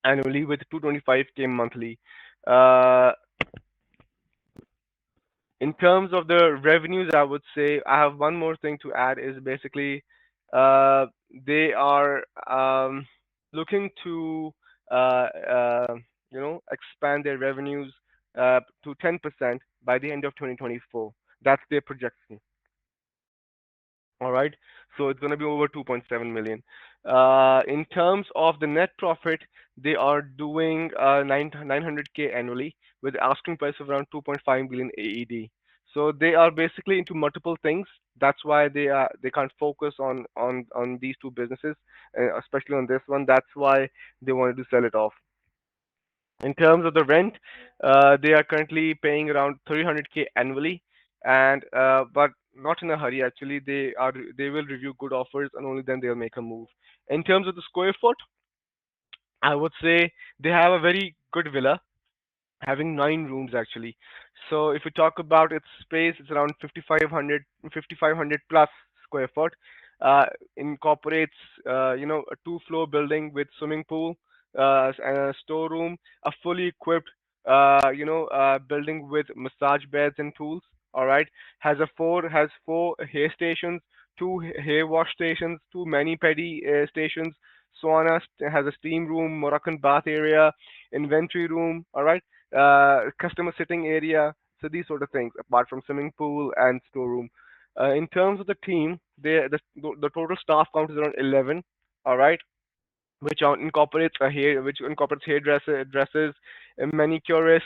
annually with 225K monthly. Uh, in terms of the revenues, I would say I have one more thing to add is basically uh, they are looking to uh, uh, expand their revenues to 10% by the end of 2024. That's their projection. All right. So it's going to be over 2.7 million. In terms of the net profit, they are doing 900K annually with asking price of around 2.5 billion AED. So they are basically into multiple things. That's why they can't focus on these two businesses, especially on this one. That's why they wanted to sell it off. In terms of the rent, they are currently paying around 300K annually, and but not in a hurry. Actually, they will review good offers, and only then they'll make a move. In terms of the square foot, I would say they have a very good villa having 9 rooms actually. So if we talk about its space, it's around 5,500 plus square foot. Uh, Incorporates, a two-floor building with swimming pool, and a storeroom, a fully equipped, building with massage beds and tools. All right, has four hair stations, two hair wash stations, two mani pedi stations, sauna, has a steam room, Moroccan bath area, inventory room. All right, customer sitting area. So these sort of things, apart from swimming pool and storeroom. In terms of the team, the total staff count is around 11. All right, which incorporates hairdresser dresses, manicurists,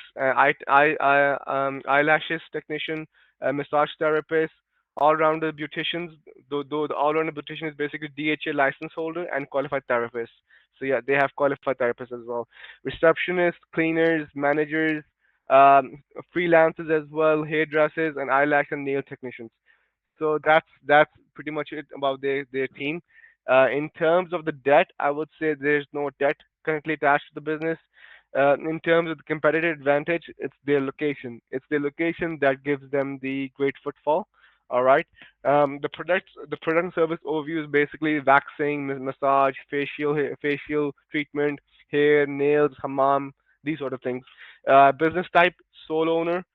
eyelashes technician, massage therapist, all-rounder beauticians. Though the all-rounder beautician is basically DHA license holder and qualified therapist. So yeah, they have qualified therapists as well. Receptionists, cleaners, managers, freelancers as well, hairdressers, and eyelash and nail technicians. So that's pretty much it about their team. In terms of the debt, I would say there's no debt currently attached to the business. In terms of the competitive advantage, it's their location. It's their location that gives them the great footfall. All right. The product and service overview is basically waxing, massage, facial treatment, hair, nails, hammam, these sort of things. Business type, sole owner.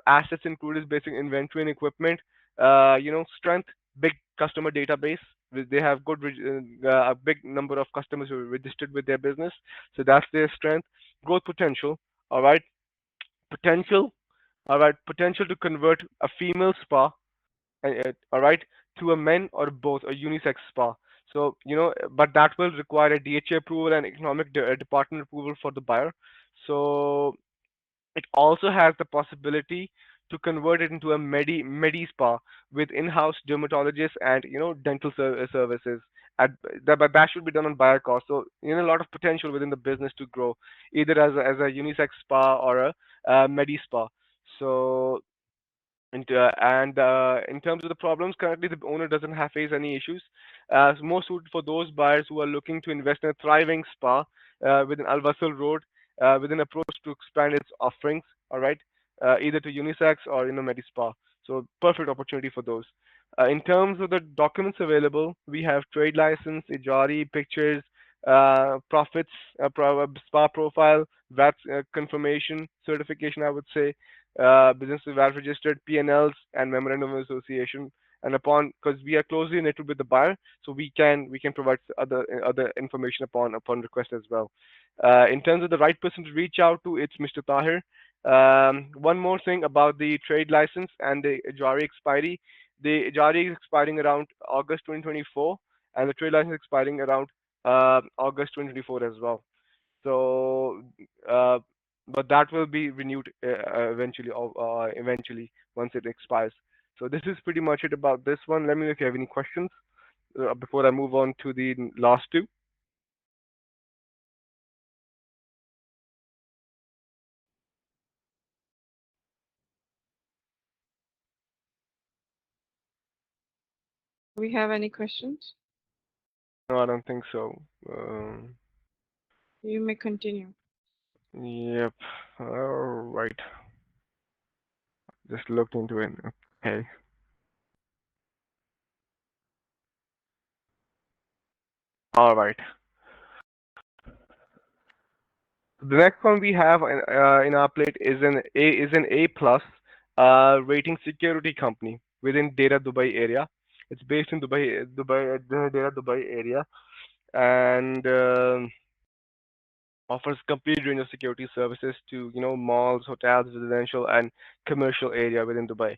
Assets included basic inventory and equipment. Strength, big customer database. They have a big number of customers who are registered with their business, so that's their strength. Growth potential, all right. Potential, all right. Potential to convert a female spa, all right, to a men or both, a unisex spa. So but that will require a DHA approval and economic department approval for the buyer. So it also has the possibility to convert it into a medi spa with in-house dermatologists and dental services. But that should be done on buyer cost. So a lot of potential within the business to grow, either as a unisex spa or a medi spa. So and in terms of the problems, currently the owner doesn't have face any issues. It's more suited for those buyers who are looking to invest in a thriving spa within Al-Wasl Road, with an approach to expand its offerings. All right, either to unisex or Medi Spa. So perfect opportunity for those. In terms of the documents available, we have trade license, Ijari, pictures, profits, spa profile, VAT confirmation, certification, I would say, business VAT registered, P&Ls, and memorandum of association. And upon, because we are closely knitted with the buyer, so we can provide other information upon request as well. In terms of the right person to reach out to, it's Mr. Tahir. One more thing about the trade license and the Ijari expiry. The Ijari is expiring around August 2024, and the trade license expiring around August 2024 as well. So, uh, but that will be renewed eventually once it expires. So this is pretty much it about this one. Let me know if you have any questions before I move on to the last two. We have any questions? No, I don't think so. Um, You may continue. yep. All right. Just looked into it. Okay. All right. The next one we have in our plate is an A plus rating security company within Deira Dubai area. It's based in Deira Dubai area, and offers complete range of security services to malls, hotels, residential, and commercial area within Dubai.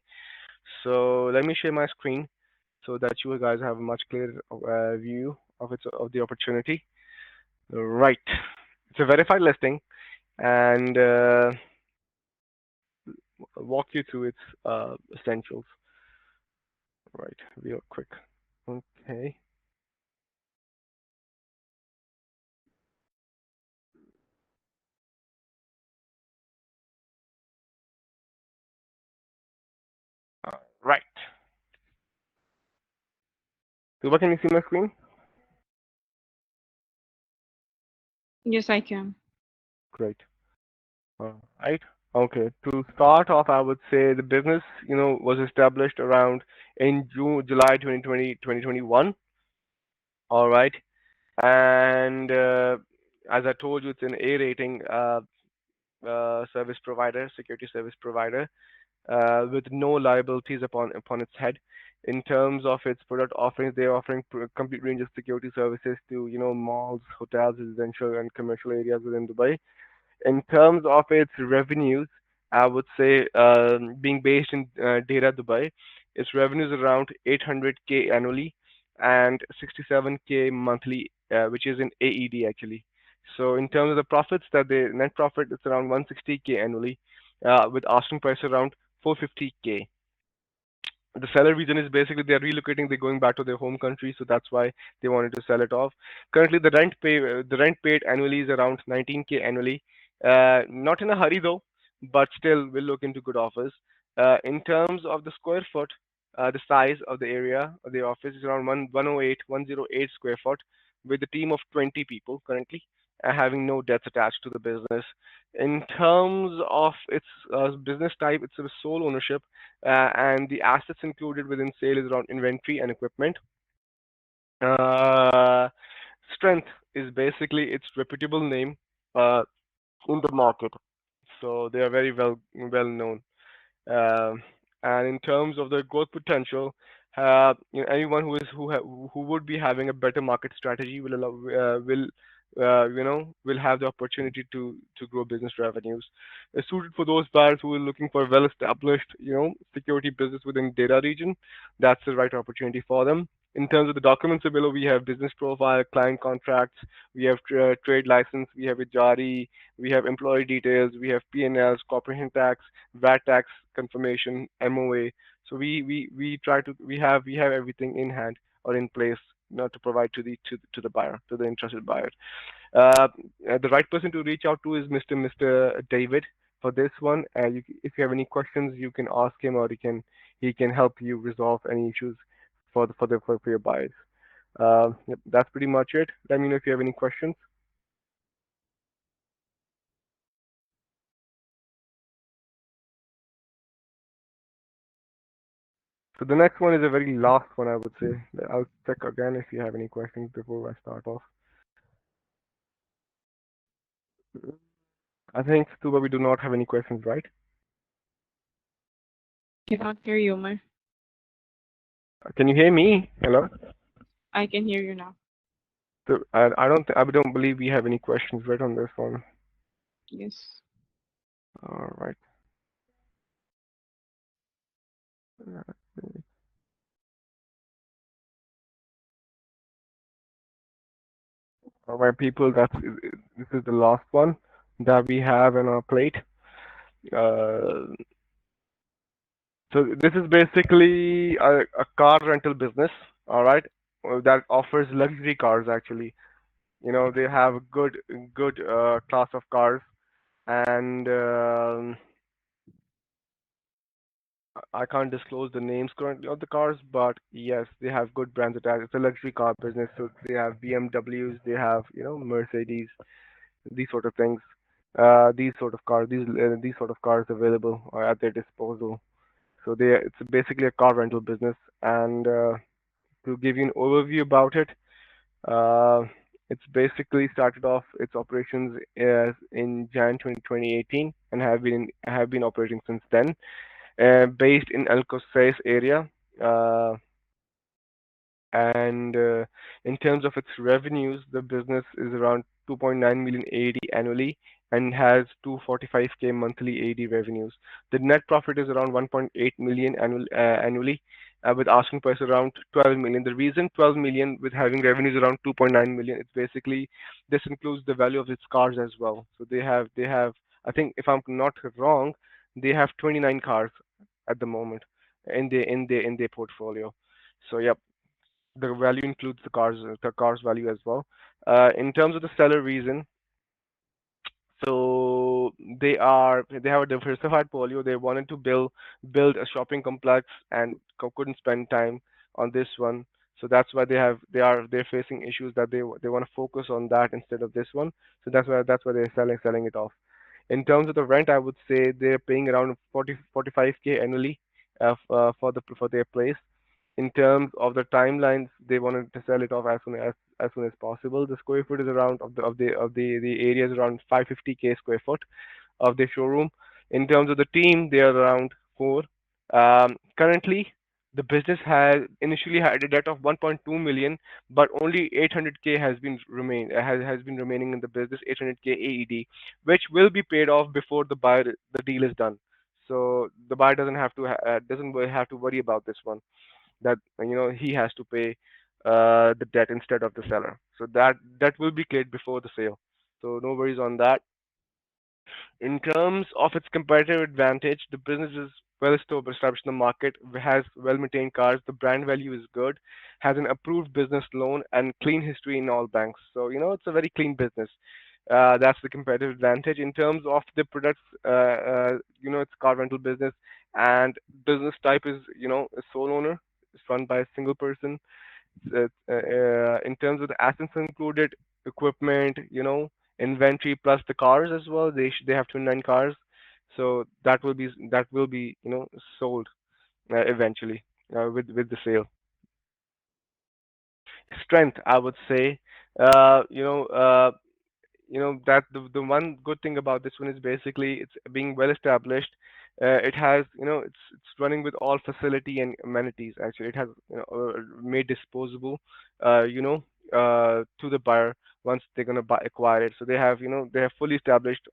So let me share my screen so that you guys have a much clearer view of the opportunity. Right, it's a verified listing, and walk you through its essentials. Right, real quick. Okay. Right. So, can you see my screen? Yes, I can. Great. Right. Okay. To start off, I would say the business, was established around in July 2020, 2021. All right. And as I told you, it's an A rating service provider, security service provider, with no liabilities upon its head. In terms of its product offerings, they are offering complete range of security services to malls, hotels, residential, and commercial areas within Dubai. In terms of its revenues, I would say being based in Deira, Dubai, its revenues around 800K annually and 67K monthly, which is in AED actually. So in terms of the profits, that the net profit is around 160K annually, with asking price around 450K. The seller reason is basically they're relocating, they're going back to their home country, so that's why they wanted to sell it off. Currently the rent paid annually is around 19K annually. Not in a hurry though, but still we'll look into good offers. In terms of the square foot, the size of the area of the office is around 108 square foot, with a team of 20 people currently, having no debts attached to the business. In terms of its business type, it's a sole ownership, and the assets included within sale is around inventory and equipment. Uh, Strength is basically its reputable name uh, in the market, so they are very well known. Um, and in terms of the growth potential, anyone who would be having a better market strategy will have the opportunity to grow business revenues. It's suited for those buyers who are looking for a well-established, security business within data region. That's the right opportunity for them. In terms of the documents below, we have business profile, client contracts, we have trade license, we have a jari, we have employee details, we have P&Ls, corporation tax, VAT tax confirmation, MOA. So we try to we have everything in hand or in place, to provide to the buyer, to the interested buyer. Uh, the right person to reach out to is Mr. David for this one. If you have any questions, you can ask him, or he can help you resolve any issues for your buyers. Yep, that's pretty much it. Let me know if you have any questions. So the next one is a very last one, I would say. I'll check again if you have any questions before I start off. I think, Tuba, we do not have any questions, right? Cannot hear you, Umar. Can you hear me? Hello? I can hear you now. So I don't believe we have any questions right on this one. Yes. All right. All right, people. This is the last one that we have on our plate. Uh, so this is basically a car rental business. All right, that offers luxury cars actually. They have good class of cars, and I can't disclose the names currently of the cars, but yes, they have good brands attached. It's a luxury car business, so they have BMWs, they have Mercedes, these sort of things. These sort of cars, these sort of cars available are at their disposal. So it's basically a car rental business. And to give you an overview about it, uh, it's basically started off its operations in Jan 2018 and have been operating since then. Based in El Cosais area. Uh, and in terms of its revenues, the business is around 2.9 million AED annually and has 245K monthly AED revenues. The net profit is around 1.8 million annually, with asking price around 12 million. The reason 12 million with having revenues around 2.9 million, it's basically this includes the value of its cars as well. So they have I think if I'm not wrong, they have 29 cars at the moment in their portfolio. So yeah, the value includes the car's value as well. In terms of the seller reason, so they have a diversified portfolio. They wanted to build a shopping complex and couldn't spend time on this one. So that's why they're facing issues that they want to focus on that instead of this one. So that's why they're selling it off. In terms of the rent, I would say they're paying around 45K annually for their place. In terms of the timelines, they wanted to sell it off as soon as possible. The square foot is around of the area is around 550K square foot of their showroom. In terms of the team, they are around four. Currently, the business has initially had a debt of 1.2 million, but only 800K has been remaining in the business, 800K AED, which will be paid off before the deal is done. So the buyer doesn't have to worry about this one, that he has to pay the debt instead of the seller. So that will be cleared before the sale. So no worries on that. In terms of its competitive advantage, the business is well established in the market, has well-maintained cars, the brand value is good, has an approved business loan, and clean history in all banks. So, it's a very clean business. That's the competitive advantage. In terms of the products, it's car rental business, and business type is, a sole owner. It's run by a single person. In terms of the assets included, equipment, inventory plus the cars as well. They have 29 cars, so that will be sold eventually with the sale. Strength, I would say, uh, you know, uh, that the one good thing about this one is basically it's being well established. It has it's running with all facility and amenities. Actually, it has made disposable to the buyer once they're going to acquire it. So they have fully established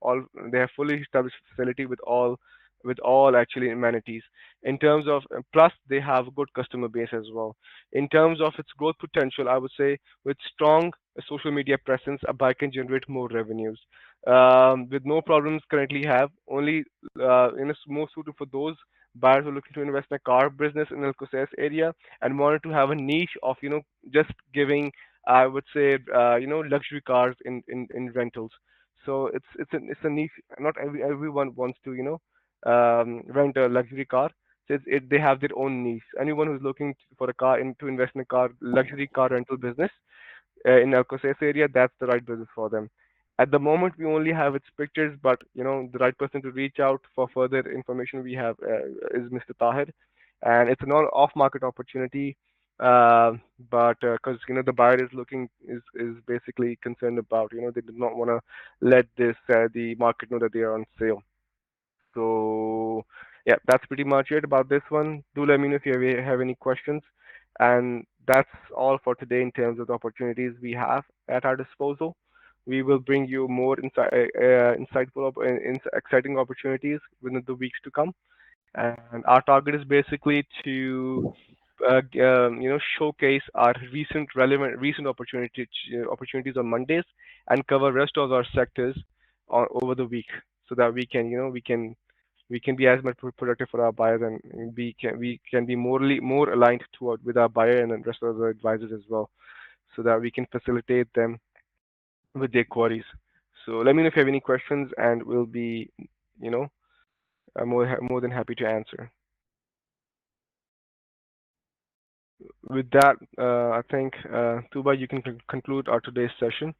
facility with all actually amenities. In terms of plus they have good customer base as well. In terms of its growth potential, I would say with strong social media presence, a buyer can generate more revenues. With no problems currently have only more suited for those buyers who are looking to invest in a car business in the Alcoces area and wanted to have a niche of just giving, I would say, luxury cars in rentals. So it's a niche. Not everyone wants to rent a luxury car. So they have their own niche. Anyone who's looking for a car to invest in a luxury car rental business in Alcoces area, that's the right business for them. At the moment, we only have its pictures, but the right person to reach out for further information we have is Mr. Tahir, and it's an all off-market opportunity. Uh, but because the buyer is basically concerned about they did not want to let the market know that they are on sale. So yeah, that's pretty much it about this one. Do let me know if you have any questions. And that's all for today in terms of the opportunities we have at our disposal. We will bring you more insightful, exciting opportunities within the weeks to come. And our target is basically to showcase our recent opportunities on Mondays and cover rest of our sectors over the week, so that we can be as much productive for our buyers, and we can be more aligned toward with our buyer and the rest of the advisors as well, so that we can facilitate them with their queries. So let me know if you have any questions, and we'll be, more than happy to answer. with that, I think, Tuba, you can conclude our today's session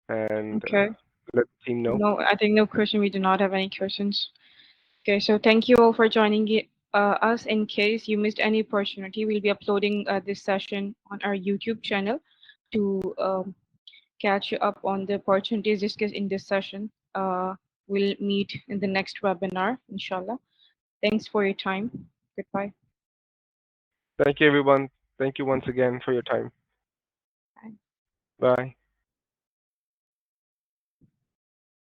and Okay. let the team know. No, I think no question. We do not have any questions. Okay, so thank you all for joining us. In case you missed any opportunity, we'll be uploading this session on our YouTube channel to catch you up on the opportunities discussed in this session. We'll meet in the next webinar, inshallah. Thanks for your time. Goodbye. Thank you, everyone. Thank you once again for your time. Bye. Bye.